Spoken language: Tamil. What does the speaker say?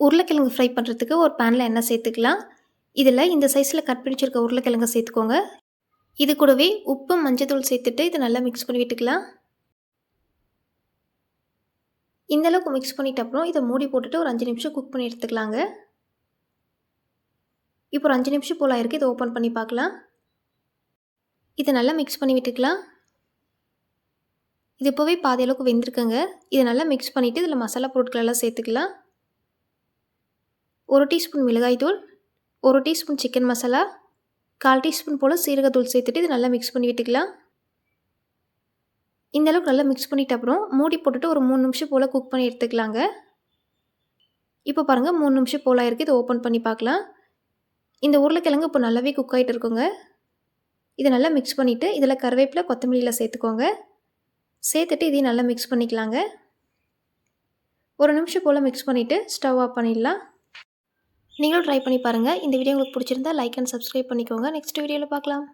உருளைக்கிழங்கு ஃப்ரை பண்ணுறதுக்கு ஒரு பேனில் எண்ணெய் சேர்த்துக்கலாம். இதில் இந்த சைஸில் கட் பண்ணி வச்சிருக்க உருளைக்கிழங்க சேர்த்துக்கோங்க. இது கூடவே உப்பு, மஞ்சத்தூள் சேர்த்துட்டு இதை நல்லா மிக்ஸ் பண்ணி விட்டுக்கலாம். இந்த அளவுக்கு மிக்ஸ் பண்ணிட்ட அப்புறம் இதை மூடி போட்டுட்டு ஒரு 5 நிமிஷம் குக் பண்ணி எடுத்துக்கலாங்க. இப்போ ஒரு 5 நிமிஷம் போல் ஆயிருக்கு. இதை ஓப்பன் பண்ணி பார்க்கலாம். இதை நல்லா மிக்ஸ் பண்ணி விட்டுக்கலாம். இது இப்போவே பாதி அளவுக்கு வெந்திருக்குங்க. இதை நல்லா மிக்ஸ் பண்ணிவிட்டு இதில் மசாலா பொருட்கள் எல்லாம் சேர்த்துக்கலாம். 1 டீஸ்பூன் மிளகாய்த்தூள், 1 டீஸ்பூன் சிக்கன் மசாலா, 1/4 டீஸ்பூன் போல் சீரகத்தூள் சேர்த்துட்டு இதை நல்லா மிக்ஸ் பண்ணி விட்டுக்கலாம். இந்த அளவுக்கு நல்லா மிக்ஸ் பண்ணிட்ட அப்புறம் மூடி போட்டுட்டு ஒரு 3 நிமிஷம் போல் குக் பண்ணி எடுத்துக்கலாங்க. இப்போ பாருங்கள் 3 நிமிஷம் போல் ஆயிருக்கு. இதை ஓப்பன் பண்ணி பார்க்கலாம். இந்த உருளைக்கிழங்கு இப்போ நல்லாவே குக் ஆகிட்டு இருக்குங்க. இதை நல்லா மிக்ஸ் பண்ணிவிட்டு இதில் கருவேப்பிலை, கொத்தமல்லியில் சேர்த்துக்கோங்க. சேர்த்துட்டு இதையும் நல்லா மிக்ஸ் பண்ணிக்கலாங்க. ஒரு நிமிஷம் போல் மிக்ஸ் பண்ணிவிட்டு ஸ்டவ் ஆஃப் பண்ணிடலாம். நீங்களும் ட்ரை பண்ணி பாருங்கள். இந்த வீடியோ உங்களுக்கு பிடிச்சிருந்தா லைக் அண்ட் சப்ஸ்கிரைப் பண்ணிக்கோங்க. நெக்ஸ்ட் வீடியோவில் பார்க்கலாம்.